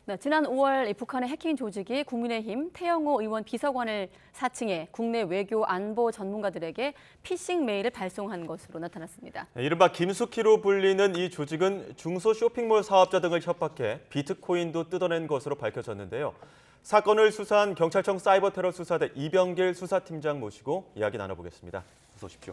네, 지난 5월 북한의 해킹 조직이 국민의힘 태영호 의원 비서관을 사칭해 국내 외교 안보 전문가들에게 피싱 메일을 발송한 것으로 나타났습니다. 이른바 김숙희로 불리는 이 조직은 중소 쇼핑몰 사업자 등을 협박해 비트코인도 뜯어낸 것으로 밝혀졌는데요. 사건을 수사한 경찰청 사이버테러 수사대 이병길 수사팀장 모시고 이야기 나눠보겠습니다. 어서 오십시오.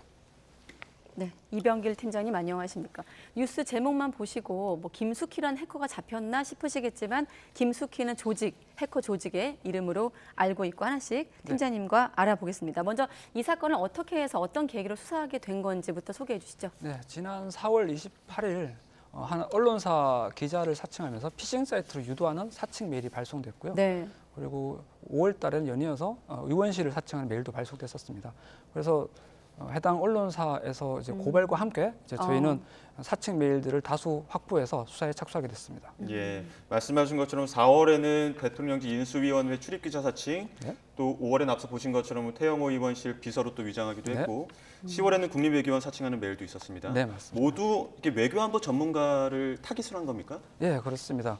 네, 이병길 팀장님 안녕하십니까? 뉴스 제목만 보시고 김숙희란 해커가 잡혔나 싶으시겠지만 김숙희는 조직, 해커 조직의 이름으로 알고 있고 하나씩 팀장님과 알아보겠습니다. 먼저 이 사건을 어떻게 해서 어떤 계기로 수사하게 된 건지부터 소개해 주시죠. 네, 지난 4월 28일 한 언론사 기자를 사칭하면서 피싱 사이트로 유도하는 사칭 메일이 발송됐고요. 네. 그리고 5월 달에는 연이어서 의원실을 사칭하는 메일도 발송됐었습니다. 그래서 해당 언론사에서 이제 고발과 함께 이제 저희는 사칭 메일들을 다수 확보해서 수사에 착수하게 됐습니다. 예, 말씀하신 것처럼 4월에는 대통령직 인수위원회 출입기자 사칭, 네. 또 5월엔 앞서 보신 것처럼 태영호 의원실 비서로 또 위장하기도 네. 했고, 10월에는 국립외교원 사칭하는 메일도 있었습니다. 네, 맞습니다. 모두 이렇게 외교안보 전문가를 타깃으로 한 겁니까? 예, 그렇습니다.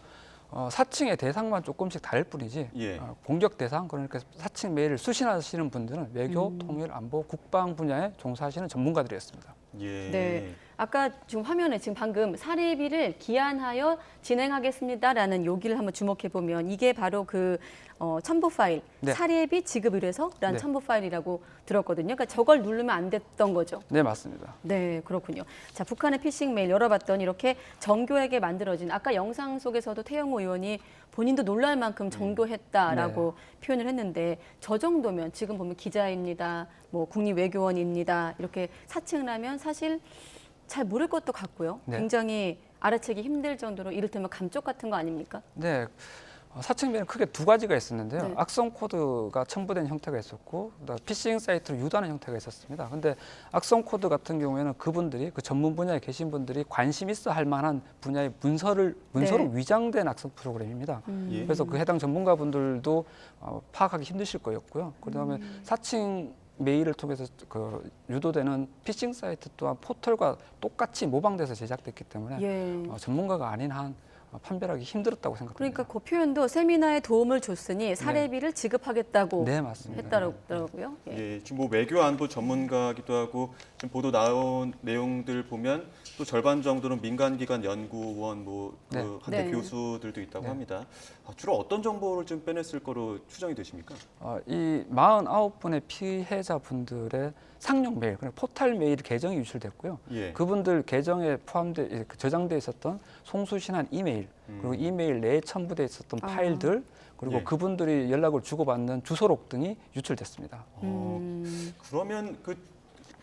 사칭의 대상만 조금씩 다를 뿐이지 예. 공격 대상, 그러니까 사칭 메일을 수신하시는 분들은 외교, 통일, 안보, 국방 분야에 종사하시는 전문가들이었습니다. 예. 네. 아까 지금 화면에 지금 방금 사례비를 기한하여 진행하겠습니다라는 요기를 한번 주목해 보면 이게 바로 그 첨부 파일, 네. 사례비 지급 의뢰서라는 네. 첨부 파일이라고 들었거든요. 그러니까 저걸 누르면 안 됐던 거죠. 네, 맞습니다. 네, 그렇군요. 자, 북한의 피싱 메일 열어봤더니 이렇게 정교하게 만들어진 아까 영상 속에서도 태영호 의원이 본인도 놀랄 만큼 정교했다라고 표현을 했는데 저 정도면 지금 보면 기자입니다, 국립외교원입니다 이렇게 사칭을 하면 사실 잘 모를 것도 같고요. 네. 굉장히 알아채기 힘들 정도로 이를테면 감쪽 같은 거 아닙니까? 네, 사칭 메일은 크게 두 가지가 있었는데요. 네. 악성 코드가 첨부된 형태가 있었고, 그다음에 피싱 사이트로 유도하는 형태가 있었습니다. 근데 악성 코드 같은 경우에는 그분들이 그 전문 분야에 계신 분들이 관심 있어 할 만한 분야의 문서로 네. 위장된 악성 프로그램입니다. 예. 그래서 그 해당 전문가분들도 파악하기 힘드실 거였고요. 그다음에 사칭 메일을 통해서 그 유도되는 피싱 사이트 또한 포털과 똑같이 모방돼서 제작됐기 때문에 예. 전문가가 아닌 한 판별하기 힘들었다고 생각합니다. 그러니까 그 표현도 세미나에 도움을 줬으니 사례비를 지급하겠다고 네, 맞습니다. 했더라고요. 예. 예, 지금 외교안보 전문가기도 하고 지금 보도 나온 내용들 보면 또 절반 정도는 민간기관 연구원, 네. 한대 네. 교수들도 있다고 네. 합니다. 주로 어떤 정보를 좀 빼냈을 거로 추정이 되십니까? 이 49분의 피해자분들의 상용 메일, 그러니까 포털 메일 계정이 유출됐고요. 예. 그분들 계정에 저장돼 있었던 송수신한 이메일, 그리고 이메일 내에 첨부돼 있었던 파일들, 그리고 예. 그분들이 연락을 주고받는 주소록 등이 유출됐습니다. 그러면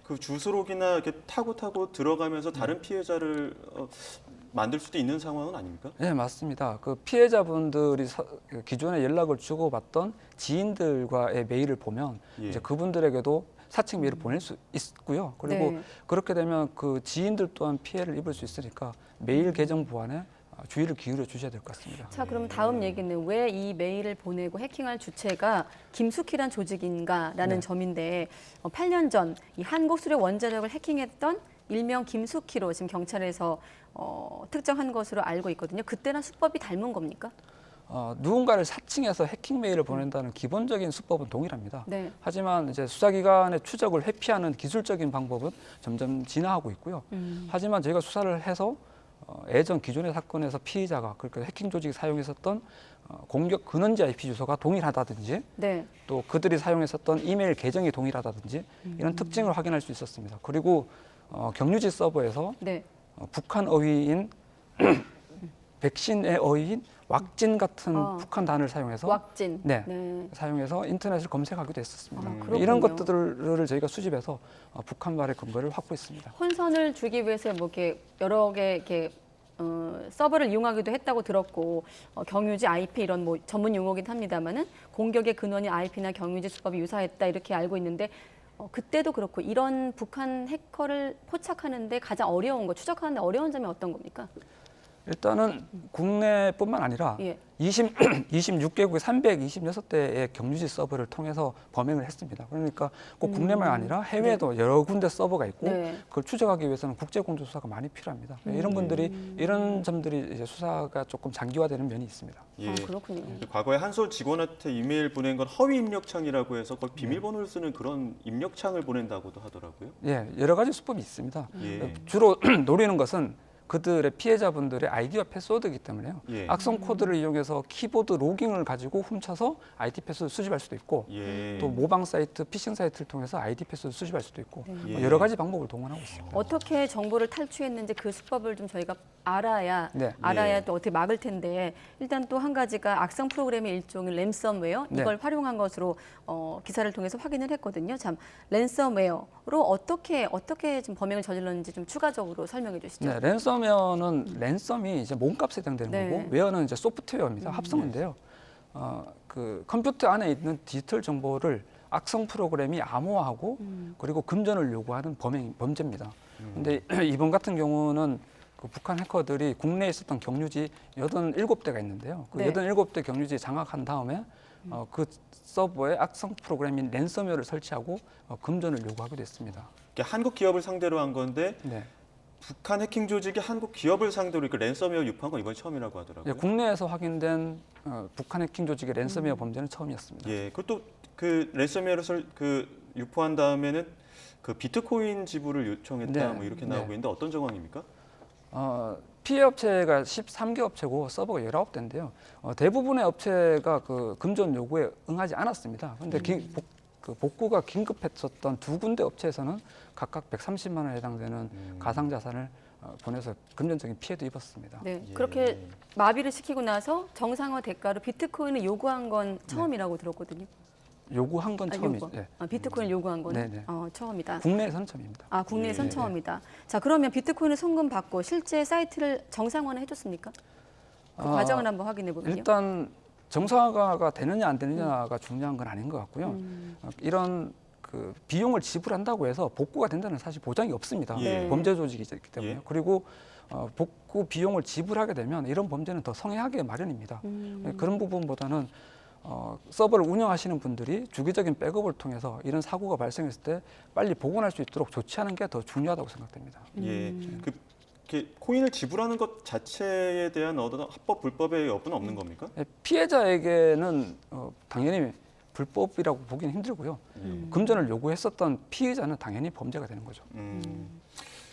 그 주소록이나 이렇게 타고 들어가면서 다른 피해자를 만들 수도 있는 상황은 아닙니까? 네, 맞습니다. 그 피해자분들이 기존에 연락을 주고받던 지인들과의 메일을 보면 예. 이제 그분들에게도 사칭 메일을 보낼 수 있고요. 그리고 네. 그렇게 되면 그 지인들 또한 피해를 입을 수 있으니까 메일 계정 보안에 주의를 기울여 주셔야 될 것 같습니다. 자, 그럼 다음 얘기는 왜 이 메일을 보내고 해킹할 주체가 김숙희란 조직인가라는 네. 점인데 8년 전 이 한국수력 원자력을 해킹했던 일명 김숙희로 지금 경찰에서 특정한 것으로 알고 있거든요. 그때랑 수법이 닮은 겁니까? 누군가를 사칭해서 해킹 메일을 보낸다는 기본적인 수법은 동일합니다. 네. 하지만 이제 수사기관의 추적을 회피하는 기술적인 방법은 점점 진화하고 있고요. 하지만 저희가 수사를 해서 예전 기존의 사건에서 피의자가 그러니까 해킹 조직이 사용했었던 공격 근원지 IP 주소가 동일하다든지 네. 또 그들이 사용했었던 이메일 계정이 동일하다든지 이런 특징을 확인할 수 있었습니다. 그리고 경유지 서버에서 네. 북한 어휘인 백신의 어휘인 왁진 같은 북한 단어를 사용해서 왁진. 네. 네. 사용해서 인터넷을 검색하기도 했었습니다. 그렇군요. 이런 것들을 저희가 수집해서 북한말의 근거를 확보했습니다. 혼선을 주기 위해서 이렇게 여러 개 이렇게 서버를 이용하기도 했다고 들었고 경유지 IP 이런 전문 용어긴 합니다만은 공격의 근원이 IP나 경유지 수법이 유사했다 이렇게 알고 있는데 그때도 그렇고 이런 북한 해커를 포착하는데 가장 어려운 거 추적하는데 어려운 점이 어떤 겁니까? 일단은 국내뿐만 아니라 예. 26개국의 326대의 경유지 서버를 통해서 범행을 했습니다. 그러니까 꼭 국내만 아니라 해외에도 여러 군데 서버가 있고 네. 그걸 추적하기 위해서는 국제공조 수사가 많이 필요합니다. 이런 분들이 이런 점들이 이제 수사가 조금 장기화되는 면이 있습니다. 예. 아, 그렇군요. 과거에 한솔 직원한테 이메일 보낸 건 허위 입력창이라고 해서 거의 비밀번호를 쓰는 그런 입력창을 보낸다고도 하더라고요. 예, 여러 가지 수법이 있습니다. 예. 주로 노리는 것은 그들의 피해자분들의 아이디와 패스워드이기 때문에요. 예. 악성 코드를 이용해서 키보드 로깅을 가지고 훔쳐서 아이디 패스워드 수집할 수도 있고 예. 또 모방 사이트, 피싱 사이트를 통해서 아이디 패스워드 수집할 수도 있고 예. 여러 가지 방법을 동원하고 있습니다. 어떻게 정보를 탈취했는지 그 수법을 좀 저희가 알아야 네. 예. 또 어떻게 막을 텐데 일단 또 한 가지가 악성 프로그램의 일종인 랜섬웨어 네. 이걸 활용한 것으로 기사를 통해서 확인을 했거든요. 참 랜섬웨어로 어떻게 좀 범행을 저질렀는지 좀 추가적으로 설명해 주시죠. 네, 랜섬웨어는 랜섬이 이제 몸값에 해당되는 네. 거고 웨어는 이제 소프트웨어입니다. 합성인데요. 그 컴퓨터 안에 있는 디지털 정보를 악성 프로그램이 암호화하고 그리고 금전을 요구하는 범죄입니다. 그런데 이번 같은 경우는 그 북한 해커들이 국내에 있었던 경유지 87대가 있는데요. 그 네. 87대 경유지 장악한 다음에 그 서버에 악성 프로그램인 랜섬웨어를 설치하고 금전을 요구하기도 했습니다. 이게 한국 기업을 상대로 한 건데 네. 북한 해킹 조직이 한국 기업을 상대로 이렇게 랜섬웨어 유포한 건 이번이 처음이라고 예, 하더라고요. 국내에서 확인된 북한 해킹 조직의 랜섬웨어 범죄는 처음이었습니다. 예. 그것도 그 랜섬웨어를 유포한 다음에는 그 비트코인 지불을 요청했다 네. 뭐 이렇게 나오고 네. 있는데 어떤 정황입니까? 피해 업체가 13개 업체고 서버가 19대인데요. 대부분의 업체가 그 금전 요구에 응하지 않았습니다. 그런데 그 복구가 긴급했었던 두 군데 업체에서는 각각 130만 원에 해당되는 가상 자산을 보내서 금전적인 피해도 입었습니다. 네, 예. 그렇게 마비를 시키고 나서 정상화 대가로 비트코인을 요구한 건 처음이라고 들었거든요. 요구한 건 처음이죠. 요구. 예. 비트코인 요구한 건 네네. 처음이다. 국내에서는 처음입니다. 국내에선 예. 처음이다. 자, 그러면 비트코인을 송금받고 실제 사이트를 정상화는 해줬습니까? 그 과정을 한번 확인해 보면요. 일단 정상화가 되느냐 안 되느냐가 중요한 건 아닌 것 같고요. 이런 그 비용을 지불한다고 해서 복구가 된다는 사실 보장이 없습니다. 예. 범죄 조직이기 때문에. 예. 그리고 복구 비용을 지불하게 되면 이런 범죄는 더 성행하기 마련입니다. 그런 부분보다는 서버를 운영하시는 분들이 주기적인 백업을 통해서 이런 사고가 발생했을 때 빨리 복원할 수 있도록 조치하는 게 더 중요하다고 생각됩니다. 예. 이렇게 코인을 지불하는 것 자체에 대한 어떤 합법 불법의 여부는 없는 겁니까? 피해자에게는 당연히 불법이라고 보기는 힘들고요. 금전을 요구했었던 피해자는 당연히 범죄가 되는 거죠.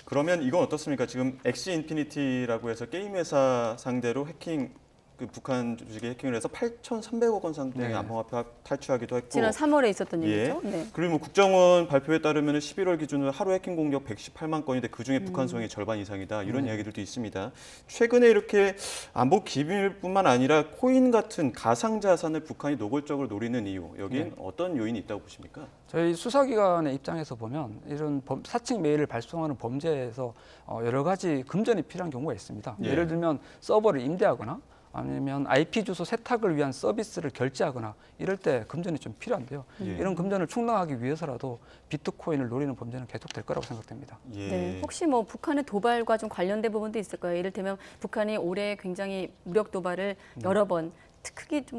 그러면 이건 어떻습니까? 지금 엑시 인피니티라고 해서 게임 회사 상대로 해킹 그 북한 조직이 해킹을 해서 8,300억 원 상당의 네. 암호화폐 탈취하기도 했고 지난 3월에 있었던 예. 일이죠. 네. 그리고 뭐 국정원 발표에 따르면 11월 기준으로 하루 해킹 공격 118만 건인데 그중에 북한 수용이 절반 이상이다. 이런 이야기들도 있습니다. 최근에 이렇게 안보 기밀뿐만 아니라 코인 같은 가상 자산을 북한이 노골적으로 노리는 이유, 여기엔 어떤 요인이 있다고 보십니까? 저희 수사기관의 입장에서 보면 이런 사칭 메일을 발송하는 범죄에서 여러 가지 금전이 필요한 경우가 있습니다. 예. 예를 들면 서버를 임대하거나 아니면 IP 주소 세탁을 위한 서비스를 결제하거나 이럴 때 금전이 좀 필요한데요. 예. 이런 금전을 충당하기 위해서라도 비트코인을 노리는 범죄는 계속될 거라고 생각됩니다. 예. 네, 혹시 뭐 북한의 도발과 좀 관련된 부분도 있을까요? 예를들면 북한이 올해 굉장히 무력 도발을 여러 번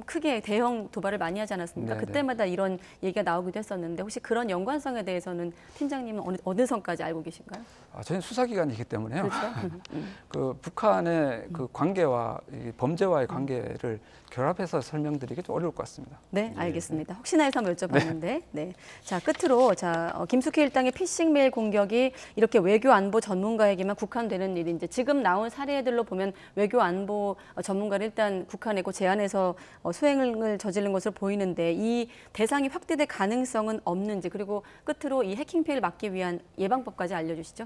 크게 대형 도발을 많이 하지 않았습니까? 네네. 그때마다 이런 얘기가 나오기도 했었는데 혹시 그런 연관성에 대해서는 팀장님은 어느 선까지 알고 계신가요? 저희는 수사기관이기 때문에요. 그렇죠? 그 북한의 그 관계와 이 범죄와의 관계를 결합해서 설명드리기 좀 어려울 것 같습니다. 네, 알겠습니다. 혹시나 해서 한번 여쭤봤는데, 네. 자, 끝으로 김숙희 일당의 피싱 메일 공격이 이렇게 외교 안보 전문가에게만 국한되는 일인지 지금 나온 사례들로 보면 외교 안보 전문가를 일단 국한내고 제안해서 수행을 저지른 것으로 보이는데 이 대상이 확대될 가능성은 없는지 그리고 끝으로 이 해킹 피해를 막기 위한 예방법까지 알려주시죠.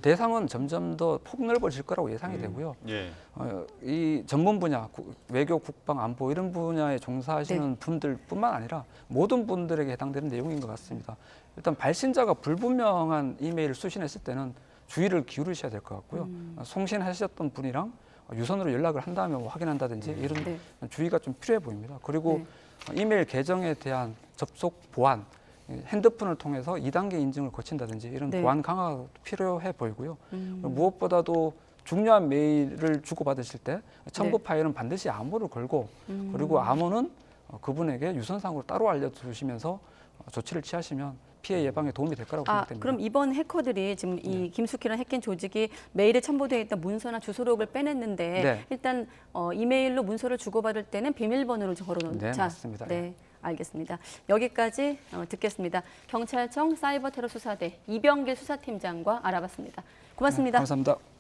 대상은 점점 더 폭넓어질 거라고 예상이 되고요. 예. 이 전문 분야, 외교, 국방, 안보 이런 분야에 종사하시는 분들뿐만 아니라 모든 분들에게 해당되는 내용인 것 같습니다. 일단 발신자가 불분명한 이메일을 수신했을 때는 주의를 기울이셔야 될 것 같고요. 송신하셨던 분이랑 유선으로 연락을 한 다음에 확인한다든지 이런 네. 주의가 좀 필요해 보입니다. 그리고 이메일 계정에 대한 접속 보안, 핸드폰을 통해서 2단계 인증을 거친다든지 이런 네. 보안 강화가 필요해 보이고요. 무엇보다도 중요한 메일을 주고받으실 때 첨부 파일은 반드시 암호를 걸고 그리고 암호는 그분에게 유선상으로 따로 알려주시면서 조치를 취하시면 피해 예방에 도움이 될 거라고 생각됩니다. 그럼 이번 해커들이 지금 이 김숙희라는 해킹 조직이 메일에 첨부되어 있던 문서나 주소록을 빼냈는데 일단 이메일로 문서를 주고받을 때는 비밀번호를 걸어놓는. 네, 맞습니다. 네, 알겠습니다. 여기까지 듣겠습니다. 경찰청 사이버테러 수사대 이병길 수사팀장과 알아봤습니다. 고맙습니다. 감사합니다.